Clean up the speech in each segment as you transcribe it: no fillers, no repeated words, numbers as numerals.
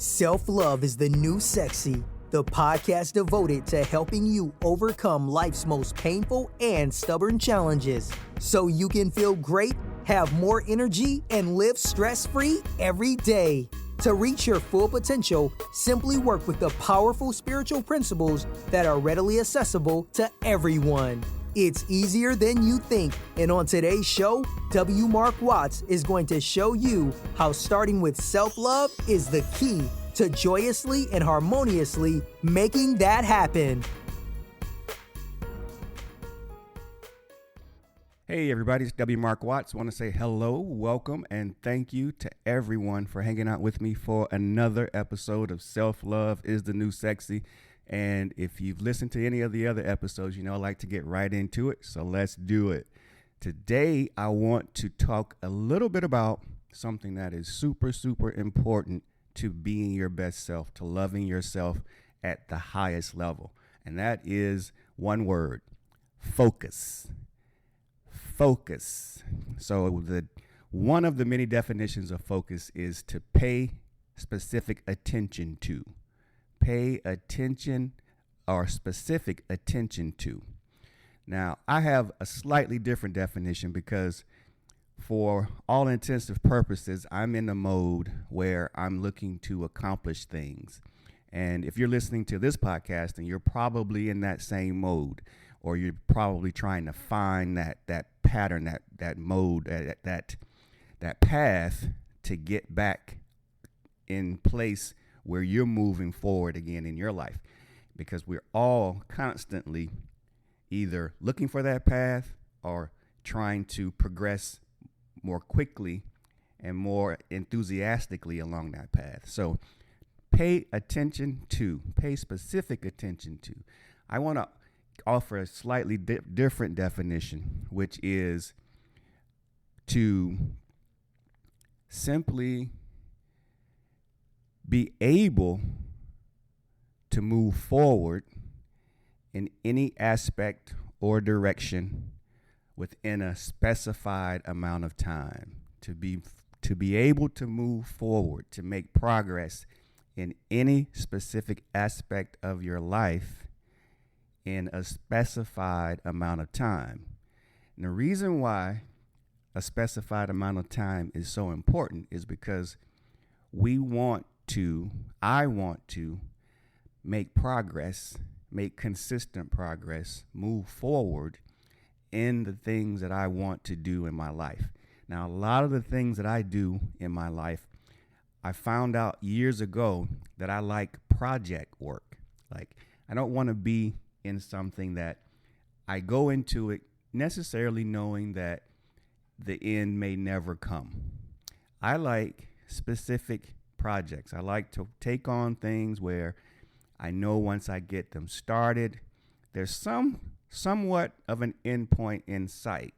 Self-Love is the New Sexy, the podcast devoted to helping you overcome life's most painful and stubborn challenges so you can feel great, have more energy, and live stress-free every day. To reach your full potential, simply work with the powerful spiritual principles that are readily accessible to everyone. It's easier than you think, and on today's show, W. Mark Watts is going to show you how starting with self-love is the key to joyously and harmoniously making that happen. Hey everybody, it's W. Mark Watts. I want to say hello, welcome, and thank you to everyone for hanging out with me for another episode of Self-Love is the New Sexy. And if you've listened to any of the other episodes, you know I like to get right into it, so let's do it. Today, I want to talk a little bit about something that is super, super important to being your best self, to loving yourself at the highest level. And that is one word: focus. Focus. So one of the many definitions of focus is to pay specific attention to. Pay attention or specific attention to. Now, I have a slightly different definition because for all intents and purposes, I'm in a mode where I'm looking to accomplish things. And if you're listening to this podcast, then you're probably in that same mode, or you're probably trying to find that pattern, that mode, that path to get back in place where you're moving forward again in your life, because we're all constantly either looking for that path or trying to progress more quickly and more enthusiastically along that path. So pay specific attention to. I want to offer a slightly different definition, which is to simply be able to move forward in any aspect or direction within a specified amount of time. To be able to move forward, to make progress in any specific aspect of your life in a specified amount of time. And the reason why a specified amount of time is so important is because I want to make progress, make consistent progress, move forward in the things that I want to do in my life. Now, a lot of the things that I do in my life, I found out years ago that I like project work. Like, I don't want to be in something that I go into it necessarily knowing that the end may never come. I like specific projects. I like to take on things where I know once I get them started, there's somewhat of an endpoint in sight.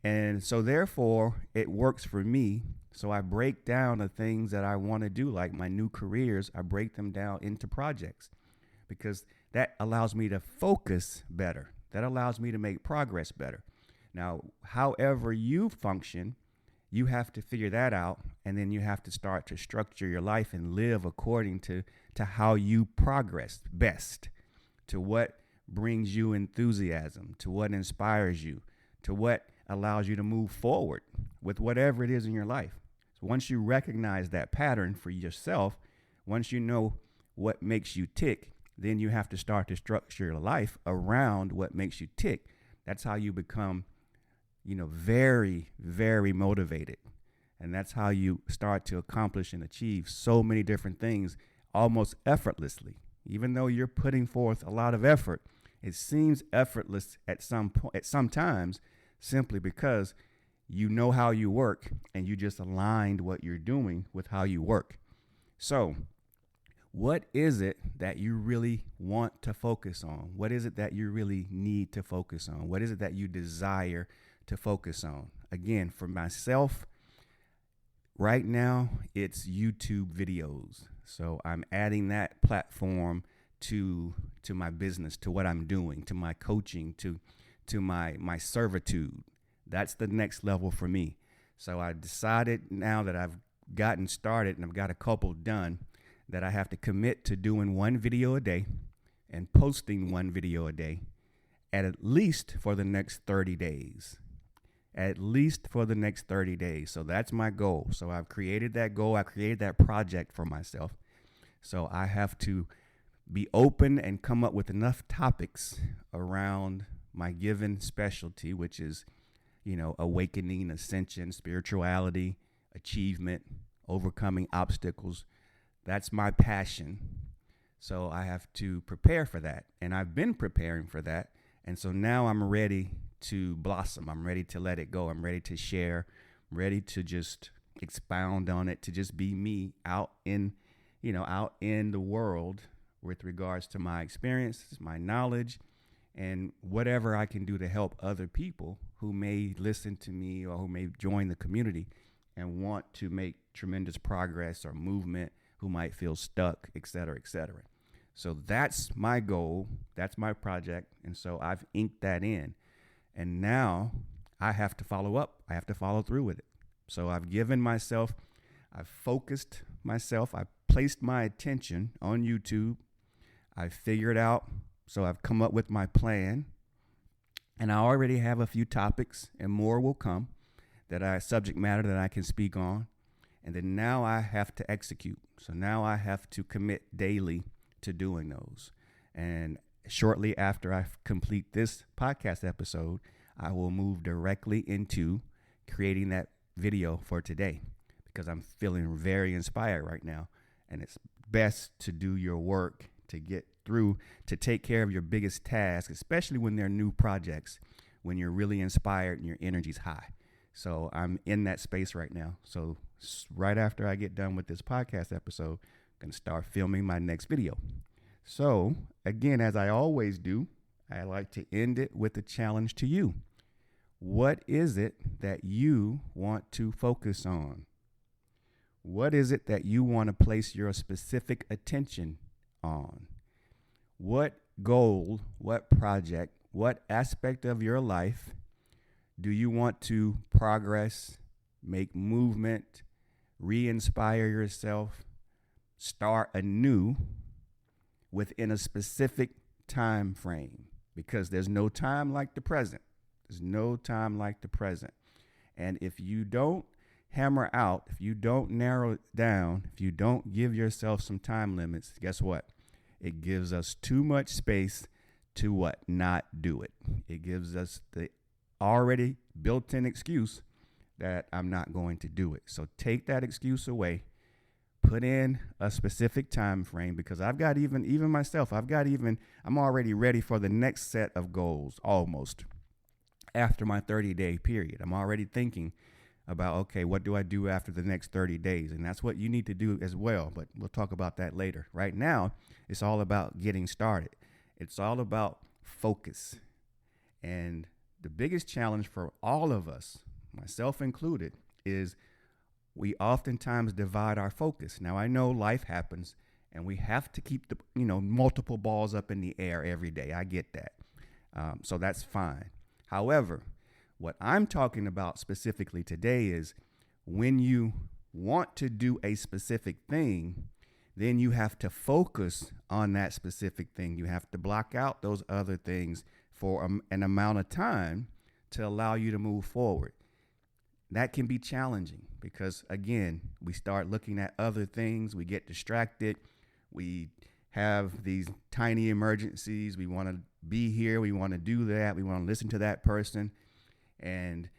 And so therefore it works for me. So I break down the things that I want to do, like my new careers, I break them down into projects because that allows me to focus better. That allows me to make progress better. Now, however you function, you have to figure that out, and then you have to start to structure your life and live according to how you progress best, to what brings you enthusiasm, to what inspires you, to what allows you to move forward with whatever it is in your life. So once you recognize that pattern for yourself, once you know what makes you tick, then you have to start to structure your life around what makes you tick. That's how you become very, very motivated. And that's how you start to accomplish and achieve so many different things almost effortlessly. Even though you're putting forth a lot of effort, it seems effortless at some times, simply because you know how you work and you just aligned what you're doing with how you work. So what is it that you really want to focus on? What is it that you really need to focus on? What is it that you desire to focus on? Again, for myself, right now, it's YouTube videos. So I'm adding that platform to my business, to what I'm doing, to my coaching, to my servitude. That's the next level for me. So I decided, now that I've gotten started and I've got a couple done, that I have to commit to doing one video a day and posting one video a day at least for the next 30 days. At least for the next 30 days. So that's my goal. So I've created that goal. I created that project for myself. So I have to be open and come up with enough topics around my given specialty, which is, awakening, ascension, spirituality, achievement, overcoming obstacles. That's my passion. So I have to prepare for that. And I've been preparing for that. And so now I'm ready to blossom. I'm ready to let it go. I'm ready to share. I'm ready to just expound on it, to just be me out in the world with regards to my experiences, my knowledge, and whatever I can do to help other people who may listen to me or who may join the community and want to make tremendous progress or movement, who might feel stuck, et cetera, et cetera. So that's my goal. That's my project. And so I've inked that in. And now I have to follow up. I have to follow through with it. So I've focused myself. I've placed my attention on YouTube. I've figured out, so I've come up with my plan. And I already have a few topics, and more will come, subject matter that I can speak on. And then now I have to execute. So now I have to commit daily to doing those. And shortly after I complete this podcast episode, I will move directly into creating that video for today, because I'm feeling very inspired right now. And it's best to do your work to get through, to take care of your biggest task, especially when they're new projects, when you're really inspired and your energy's high. So I'm in that space right now. So right after I get done with this podcast episode, I'm going to start filming my next video. So again, as I always do, I like to end it with a challenge to you. What is it that you want to focus on? What is it that you want to place your specific attention on? What goal, what project, what aspect of your life do you want to progress, make movement, re-inspire yourself, start anew within a specific time frame? Because there's no time like the present. There's no time like the present. And if you don't hammer out, if you don't narrow it down, if you don't give yourself some time limits, guess what? It gives us too much space to not do it. It gives us the already built-in excuse that I'm not going to do it. So take that excuse away. Put in a specific time frame, because I've got even myself, I'm already ready for the next set of goals almost after my 30-day period. I'm already thinking about, okay, what do I do after the next 30 days? And that's what you need to do as well. But we'll talk about that later. Right now, it's all about getting started. It's all about focus. And the biggest challenge for all of us, myself included, is we oftentimes divide our focus. Now, I know life happens and we have to keep the, multiple balls up in the air every day. I get that. So that's fine. However, what I'm talking about specifically today is when you want to do a specific thing, then you have to focus on that specific thing. You have to block out those other things for an amount of time to allow you to move forward. That can be challenging because, again, we start looking at other things. We get distracted. We have these tiny emergencies. We want to be here. We want to do that. We want to listen to that person. And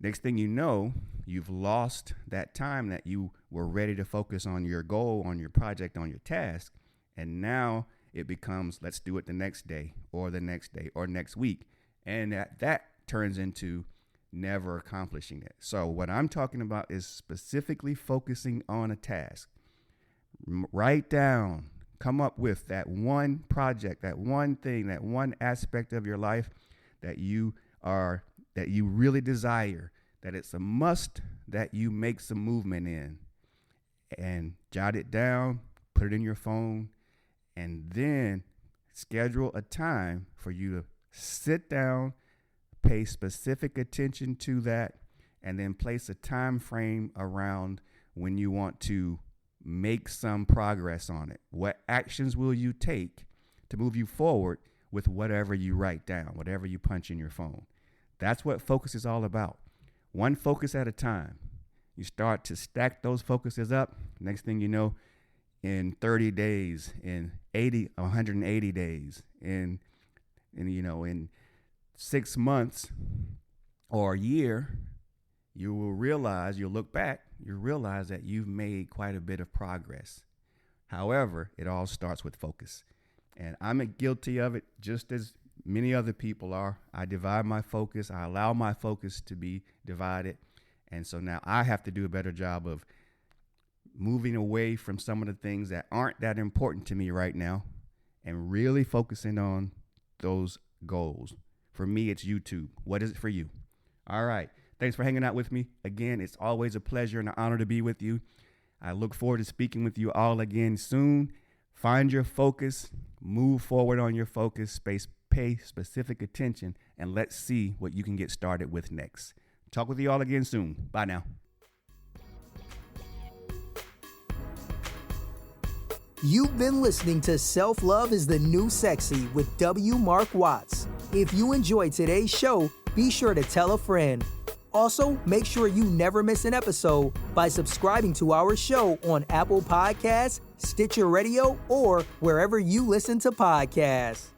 next thing you know, you've lost that time that you were ready to focus on your goal, on your project, on your task. And now it becomes, let's do it the next day or the next day or next week. And that turns into never accomplishing it. So what I'm talking about is specifically focusing on a task. Write down, come up with that one project, that one thing, that one aspect of your life that you really desire, that it's a must that you make some movement in, and jot it down, put it in your phone, and then schedule a time for you to sit down, pay specific attention to that, and then place a time frame around when you want to make some progress on it. What actions will you take to move you forward with whatever you write down, whatever you punch in your phone? That's what focus is all about. One focus at a time. You start to stack those focuses up. Next thing you know, in 30 days, in 180 days, in 6 months or a year, you'll look back, you'll realize that you've made quite a bit of progress. However, it all starts with focus. And I'm guilty of it just as many other people are. I divide my focus. I allow my focus to be divided. And so now I have to do a better job of moving away from some of the things that aren't that important to me right now and really focusing on those goals. For me, it's YouTube. What is it for you? All right. Thanks for hanging out with me. Again, it's always a pleasure and an honor to be with you. I look forward to speaking with you all again soon. Find your focus, move forward on your focus, pay specific attention, and let's see what you can get started with next. Talk with you all again soon. Bye now. You've been listening to Self-Love is the New Sexy with W. Mark Watts. If you enjoyed today's show, be sure to tell a friend. Also, make sure you never miss an episode by subscribing to our show on Apple Podcasts, Stitcher Radio, or wherever you listen to podcasts.